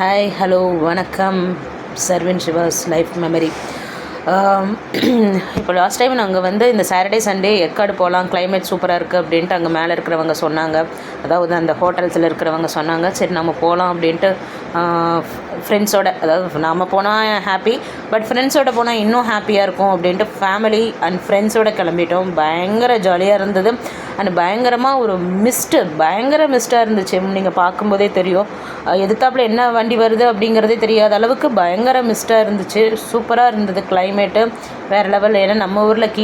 Hi hello வணக்கம். Sarvin Siva's life memory. இப்போ last time நாங்கள் வந்து இந்த சாட்டர்டே சண்டே ஏற்காடு போகலாம், கிளைமேட் சூப்பராக இருக்குது அப்படின்ட்டு அங்கே மேலே இருக்கிறவங்க சொன்னாங்க. அதாவது அந்த ஹோட்டல்ஸில் இருக்கிறவங்க சொன்னாங்க, சரி நம்ம போகலாம் அப்படின்ட்டு ஃப்ரெண்ட்ஸோட, அதாவது நாம் போனால் ஹாப்பி, பட் ஃப்ரெண்ட்ஸோடு போனால் இன்னும் ஹாப்பியாக இருக்கும் அப்படின்ட்டு ஃபேமிலி அண்ட் ஃப்ரெண்ட்ஸோடு கிளம்பிட்டோம். பயங்கர ஜாலியாக இருந்தது. அண்ட் பயங்கரமாக ஒரு பயங்கர மிஸ்ட்டாக இருந்துச்சு. நீங்கள் பார்க்கும்போதே தெரியும், எதிர்த்தாப்புல என்ன வண்டி வருது அப்படிங்கிறதே தெரியாத அளவுக்கு பயங்கர மிஸ்ட்டாக இருந்துச்சு. சூப்பராக இருந்தது கிளைமேட்டு, வேறு லெவல். ஏன்னா நம்ம ஊரில்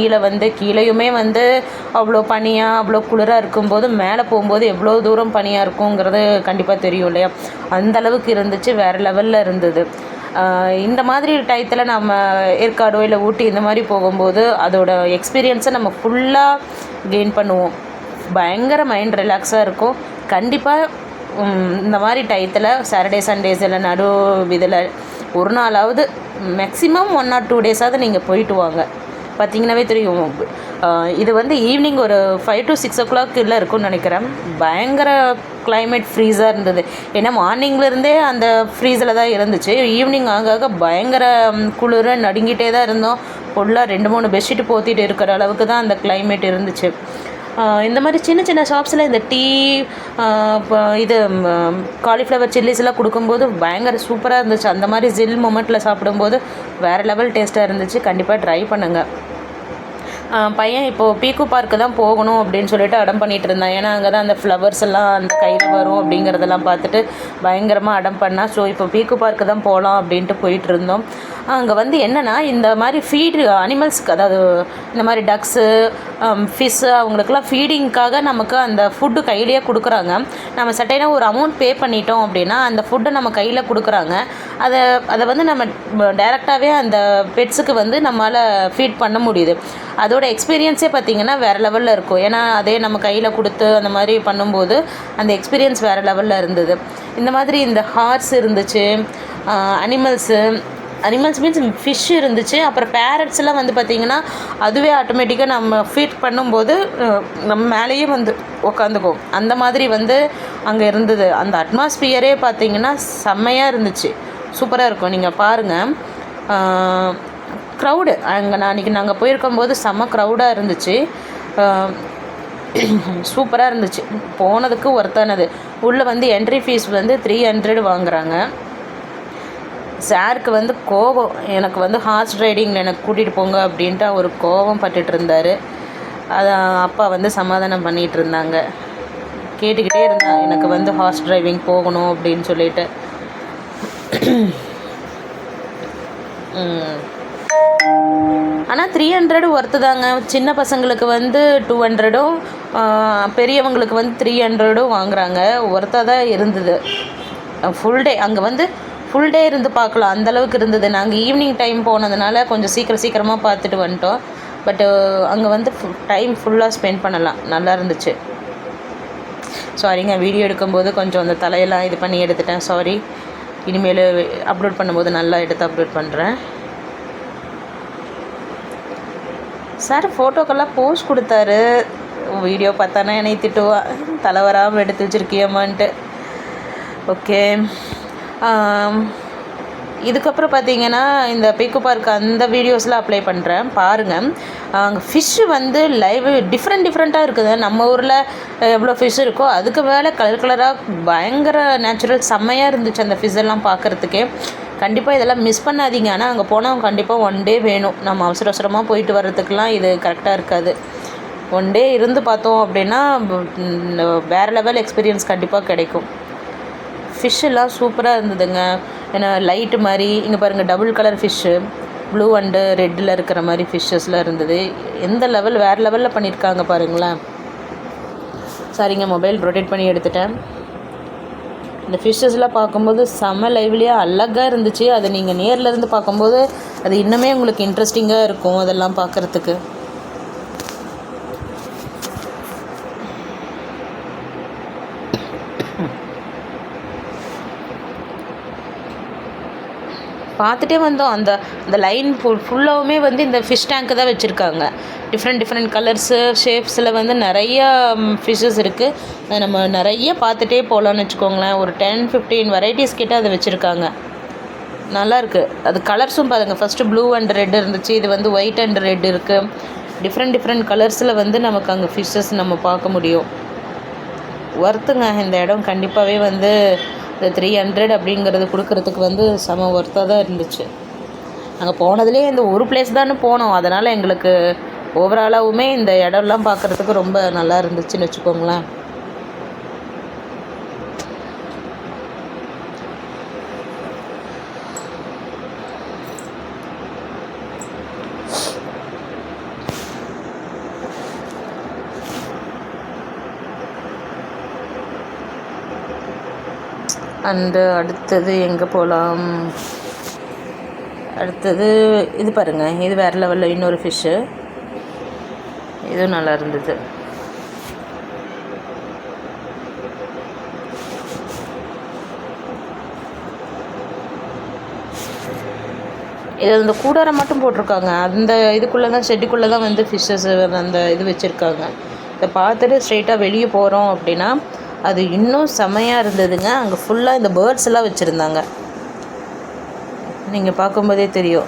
கீழேயுமே வந்து அவ்வளோ பனியாக அவ்வளோ குளிராக இருக்கும்போது மேலே போகும்போது எவ்வளோ தூரம் பனியாக இருக்குங்கிறது கண்டிப்பாக தெரியும் இல்லையா? அந்தளவுக்கு இருந்துச்சு, வேறு லெவலில் இருந்தது. இந்த மாதிரி டயத்தில் நம்ம ஏற்காடோ இல்லை ஊட்டி இந்த மாதிரி போகும்போது அதோட எக்ஸ்பீரியன்ஸை நம்ம ஃபுல்லாக கெயின் பண்ணுவோம். பயங்கர மைண்ட் ரிலாக்ஸாக இருக்கும். கண்டிப்பாக இந்த மாதிரி டயத்தில் சாட்டர்டே சண்டேஸ் இல்லை நடு இதில் ஒரு நாளாவது மேக்ஸிமம் 1 or 2 டேஸாவது நீங்கள் போயிட்டு வாங்க. பார்த்திங்கனாவே தெரியும். இது வந்து ஈவினிங் ஒரு 5 to 6 o'clock இல்லை இருக்கும்னு நினைக்கிறேன். பயங்கர கிளைமேட் ஃப்ரீஸாக இருந்தது. ஏன்னா மார்னிங்லேருந்தே அந்த ஃப்ரீஸில் தான் இருந்துச்சு. ஈவினிங் ஆக பயங்கர குளிர நடுங்கிட்டே தான் இருந்தோம். ஃபுல்லாக 2-3 பெட்ஷீட் போத்திட்டு இருக்கிற அளவுக்கு தான் அந்த கிளைமேட் இருந்துச்சு. இந்த மாதிரி சின்ன சின்ன ஷாப்ஸில் இந்த டீ, இது காலிஃப்ளவர் சில்லிஸ்லாம் கொடுக்கும்போது பயங்கர சூப்பராக இருந்துச்சு. அந்த மாதிரி ஜில் மொமெண்ட்டில் சாப்பிடும்போது வேறு லெவல் டேஸ்ட்டாக இருந்துச்சு. கண்டிப்பாக ட்ரை பண்ணுங்கள். பையன் இப்போது பீக்கு பார்க்கு தான் போகணும் அப்படின்னு சொல்லிட்டு அடம் பண்ணிகிட்டு இருந்தான். ஏன்னா அங்கே தான் அந்த ஃப்ளவர்ஸ் எல்லாம் அந்த கையில் வரும் அப்படிங்கிறதெல்லாம் பார்த்துட்டு பயங்கரமாக அடம் பண்ணால். ஸோ இப்போ பீக்கு பார்க்கு தான் போகலாம் அப்படின்ட்டு போயிட்டு இருந்தோம். அங்கே வந்து என்னென்னா, இந்த மாதிரி ஃபீடு அனிமல்ஸ்க்கு, அதாவது இந்த மாதிரி டக்ஸு, ஃபிஷ்ஷு, அவங்களுக்குலாம் ஃபீடிங்க்காக நமக்கு அந்த ஃபுட்டு கையிலேயே கொடுக்குறாங்க. நம்ம சட்டையாக ஒரு அமௌண்ட் பே பண்ணிட்டோம் அப்படின்னா அந்த ஃபுட்டை நம்ம கையில் கொடுக்குறாங்க. அதை வந்து நம்ம டைரெக்டாகவே அந்த பெட்ஸுக்கு வந்து நம்மளால் ஃபீட் பண்ண முடியுது. அதோட எக்ஸ்பீரியன்ஸே பார்த்திங்கன்னா வேறு லெவலில் இருக்கும். ஏன்னா அதே நம்ம கையில் கொடுத்து அந்த மாதிரி பண்ணும்போது அந்த எக்ஸ்பீரியன்ஸ் வேறு லெவலில் இருந்தது. இந்த மாதிரி இந்த ஹார்ஸ் இருந்துச்சு, அனிமல்ஸ் மீன்ஸ் ஃபிஷ் இருந்துச்சு. அப்புறம் பேரட்ஸ்லாம் வந்து பார்த்திங்கன்னா அதுவே ஆட்டோமேட்டிக்காக நம்ம ஃபீட் பண்ணும்போது நம்ம மேலேயே வந்து உக்காந்துக்கும். அந்த மாதிரி வந்து அங்கே இருந்தது. அந்த அட்மாஸ்பியரே பார்த்திங்கன்னா செம்மையாக இருந்துச்சு, சூப்பராக இருக்கும். நீங்கள் பாருங்கள். க்ரௌடு அங்கே அன்றைக்கி நாங்கள் போயிருக்கும்போது செம்ம க்ரௌடாக இருந்துச்சு. சூப்பராக இருந்துச்சு. போனதுக்கு ஒர்த்தானது. உள்ளே வந்து என்ட்ரி ஃபீஸ் வந்து 300 வாங்குகிறாங்க. சாருக்கு வந்து கோபம், எனக்கு வந்து ஹார்ஸ் ரைடிங்கில் எனக்கு கூட்டிகிட்டு போங்க அப்படின்ட்டு அவர் கோபம் பட்டுட்டு இருந்தார். அதை அப்பா வந்து சமாதானம் பண்ணிகிட்டு இருந்தாங்க. கேட்டுக்கிட்டே இருந்தான், எனக்கு வந்து ஹார்ஸ் டிரைவிங் போகணும் அப்படின்னு சொல்லிட்டு. ஆனால் 300 ஒர்த்து தாங்க. சின்ன பசங்களுக்கு வந்து 200, பெரியவங்களுக்கு வந்து 300 வாங்குகிறாங்க. ஒர்த்தாக தான் இருந்தது. ஃபுல் டே அங்கே வந்து ஃபுல் டே இருந்து பார்க்கலாம், அந்தளவுக்கு இருந்தது. நாங்கள் ஈவினிங் டைம் போனதுனால கொஞ்சம் சீக்கிரமாக பார்த்துட்டு வந்துட்டோம். பட்டு அங்கே வந்து டைம் ஃபுல்லாக ஸ்பெண்ட் பண்ணலாம், நல்லா இருந்துச்சு. சாரிங்க, வீடியோ எடுக்கும்போது கொஞ்சம் அந்த தலையெல்லாம் இது பண்ணி எடுத்துட்டேன், சாரி. இனிமேல் அப்லோட் பண்ணும்போது நல்லா எடுத்து அப்லோட் பண்ணுறேன். சார் ஃபோட்டோக்கெல்லாம் போஸ்ட் கொடுத்தாரு. வீடியோ பார்த்தானா என்னை திட்டுவா, தலை வராமல் எடுத்து வச்சுருக்கியம்மான்ட்டு. ஓகே. இதுக்கப்புறம் பார்த்தீங்கன்னா இந்த பீக்கு பார்க் அந்த வீடியோஸ்லாம் அப்ளை பண்ணுறேன், பாருங்கள். அங்கே ஃபிஷ்ஷு வந்து லைவ் டிஃப்ரெண்ட்டாக இருக்குது. நம்ம ஊரில் எவ்வளோ ஃபிஷ் இருக்கோ அதுக்கு மேலே கலராக பயங்கர நேச்சுரல் செம்மையாக இருந்துச்சு அந்த ஃபிஷ் எல்லாம் பார்க்குறதுக்கே. கண்டிப்பாக இதெல்லாம் மிஸ் பண்ணாதீங்க. ஆனால் அங்கே போனால் கண்டிப்பாக 1 day வேணும். நம்ம அவசரமாக போயிட்டு வர்றதுக்கெலாம் இது கரெக்டாக இருக்காது. 1 day இருந்து பார்த்தோம் அப்படின்னா வேறு லெவல் எக்ஸ்பீரியன்ஸ் கண்டிப்பாக கிடைக்கும். ஃபிஷ்ஷெல்லாம் சூப்பராக இருந்ததுங்க. ஏன்னா லைட்டு மாதிரி இங்கே பாருங்கள், double colour fish, blue and ரெட்டில் இருக்கிற மாதிரி ஃபிஷ்ஷஸ்லாம் இருந்தது. எந்த லெவல், வேறு லெவலில் பண்ணியிருக்காங்க பாருங்களேன். சரிங்க, மொபைல் ரொட்டேட் பண்ணி எடுத்துட்டேன். இந்த ஃபிஷ்ஷஸ்லாம் பார்க்கும்போது செம்ம லைவ்லியாக அழகாக இருந்துச்சு. அதை நீங்கள் நேரில் இருந்து பார்க்கும்போது அது இன்னுமே உங்களுக்கு இன்ட்ரெஸ்டிங்காக இருக்கும் அதெல்லாம் பார்க்குறதுக்கு. பார்த்துட்டே வந்தோம். அந்த அந்த லைன் ஃபுல்லாகவுமே வந்து இந்த ஃபிஷ் டேங்க்கு தான் வச்சுருக்காங்க. டிஃப்ரெண்ட் கலர்ஸு ஷேப்ஸில் வந்து நிறையா ஃபிஷ்ஷஸ் இருக்குது. அதை நம்ம நிறைய பார்த்துட்டே போகலான்னு வச்சுக்கோங்களேன். ஒரு 10-15 வெரைட்டிஸ் கிட்ட அதை வச்சுருக்காங்க. நல்லாயிருக்கு. அது கலர்ஸும் பாருங்கள். ஃபஸ்ட்டு ப்ளூ அண்ட் ரெட் இருந்துச்சு. இது வந்து ஒயிட் அண்ட் ரெட் இருக்குது. டிஃப்ரெண்ட் கலர்ஸில் வந்து நமக்கு அங்கே ஃபிஷ்ஷஸ் நம்ம பார்க்க முடியும். ஒர்த்துங்க இந்த இடம். கண்டிப்பாகவே வந்து இந்த 300 அப்படிங்கிறது கொடுக்குறதுக்கு வந்து செம ஒர்த்தாக தான் இருந்துச்சு. நாங்கள் போனதுலேயே இந்த ஒரு பிளேஸ் தானே போனோம். அதனால் எங்களுக்கு ஓவராலாகவுமே இந்த இடம்லாம் பார்க்குறதுக்கு ரொம்ப நல்லா இருந்துச்சுன்னு வச்சுக்கோங்களேன். அண்டு அடுத்தது எங்கே போகலாம்? அடுத்தது இது பாருங்கள். இது வேறு லெவலில் இன்னொரு ஃபிஷ்ஷு. இதுவும் நல்லா இருந்தது. இது அந்த கூடாரம் மட்டும் போட்டிருக்காங்க. அந்த இதுக்குள்ளே தான் ஷெட்டுக்குள்ளே தான் வந்து ஃபிஷ்ஷஸ் அந்த இது வச்சுருக்காங்க. இதை பார்த்துட்டு ஸ்ட்ரெயிட்டாக வெளியே போகிறோம் அப்படின்னா அது இன்னும் செமையாக இருந்ததுங்க. அங்கே ஃபுல்லாக இந்த பேர்ட்ஸ் எல்லாம் வச்சுருந்தாங்க. நீங்கள் பார்க்கும்போதே தெரியும்.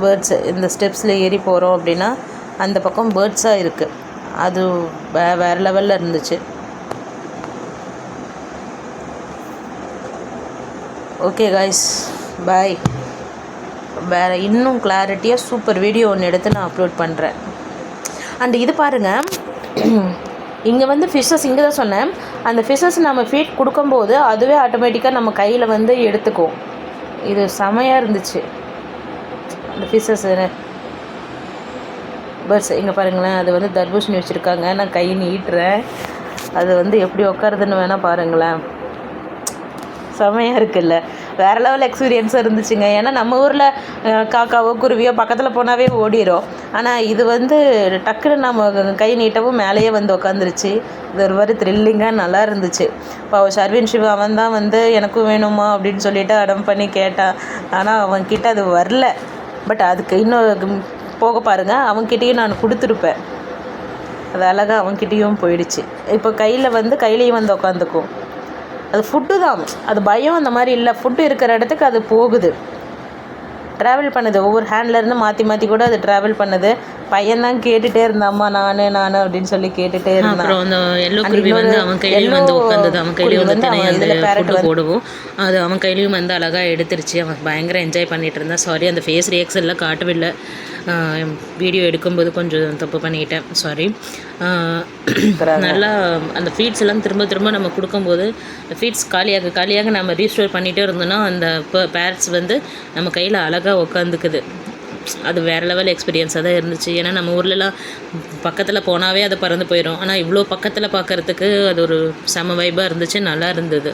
பேர்ட்ஸு இந்த ஸ்டெப்ஸில் ஏறி போகிறோம் அப்படின்னா அந்த பக்கம் பேர்ட்ஸாக இருக்குது. அது வேறு லெவலில் இருந்துச்சு. ஓகே காய்ஸ், பாய். வேறு இன்னும் கிளாரிட்டியாக சூப்பர் வீடியோ ஒன்று எடுத்து நான் அப்லோட் பண்ணுறேன். அண்ட் இது பாருங்கள், இங்கே வந்து ஃபிஷ்ஷஸ் இங்கே தான் சொன்னேன். அந்த ஃபிஷ்ஷஸ் நம்ம ஃபீட் கொடுக்கும்போது அதுவே ஆட்டோமேட்டிக்காக நம்ம கையில் வந்து எடுத்துக்கும். இது செமையாக இருந்துச்சு. அந்த ஃபிஷ்ஷஸ் பேர்ட்ஸ் இங்கே பாருங்களேன். அது வந்து தர்பூசணி வச்சுருக்காங்க. நான் கை நீட்டுறேன். அது வந்து எப்படி உட்காருதுன்னு வேணால் பாருங்களேன். செமையாக இருக்குல்ல. வேறு லெவல் எக்ஸ்பீரியன்ஸாக இருந்துச்சுங்க. ஏன்னா நம்ம ஊரில் காக்காவோ குருவியோ பக்கத்தில் போனாவே ஓடிடும். ஆனால் இது வந்து டக்குன்னு நம்ம கை நீட்டவும் மேலேயே வந்து உட்காந்துருச்சு. இது ஒரு மாதிரி த்ரில்லிங்காக நல்லா இருந்துச்சு. இப்போ ஷர்வின் சிவா அவன் தான் வந்து எனக்கும் வேணுமா அப்படின்னு சொல்லிட்டு அடம் பண்ணி கேட்டான். ஆனால் அவன்கிட்ட அது வரல. பட் அதுக்கு இன்னும் போக பாருங்கள், அவன்கிட்டையும் நான் கொடுத்துருப்பேன். அது அழகாக அவன்கிட்டையும் போயிடுச்சு. இப்போ கையிலையும் வந்து உட்காந்துக்கும். அது ஃபுட்டு தான். அது பயம் அந்த மாதிரி இல்லை. ஃபுட்டு இருக்கிற இடத்துக்கு அது போகுது, ட்ராவல் பண்ணுது. ஒவ்வொரு ஹேண்ட்லேருந்து மாற்றி கூட அது ட்ராவல் பண்ணுது. பையன்தான் கேட்டுகிட்டே இருந்தாம்மா நான் அப்படின்னு சொல்லி கேட்டுகிட்டே இருந்தான். அப்புறம் அந்த எல்லோ குருவி வந்து அவன் கையிலையும் வந்து உட்காந்தது. அவன் கையிலையும் வந்து ஃபுட்டு போடுவோம். அது அவன் கையிலையும் வந்து அழகாக எடுத்துருச்சு. அவன் பயங்கர என்ஜாய் பண்ணிகிட்டு இருந்தான். சாரி, அந்த ஃபேஸ் ரியாக்ஷன்லாம் காட்டவில்லை. வீடியோ எடுக்கும்போது கொஞ்சம் தப்பு பண்ணிக்கிட்டேன், சாரி. நல்லா அந்த ஃபீட்ஸ் எல்லாம் திரும்ப நம்ம கொடுக்கும்போது ஃபீட்ஸ் காலியாக நம்ம ரீஸ்டோர் பண்ணிகிட்டே இருந்தோம்னா அந்த பேரட்ஸ் வந்து நம்ம கையில் அழகாக உட்காந்துக்குது. அது வேறு லெவல் எக்ஸ்பீரியன்ஸாக தான் இருந்துச்சு. ஏன்னா நம்ம ஊர்லலாம் பக்கத்தில் போனாவே அது பறந்து போயிடும். ஆனால் இவ்வளோ பக்கத்தில் பார்க்குறதுக்கு அது ஒரு செம வைபாக இருந்துச்சு. நல்லா இருந்தது.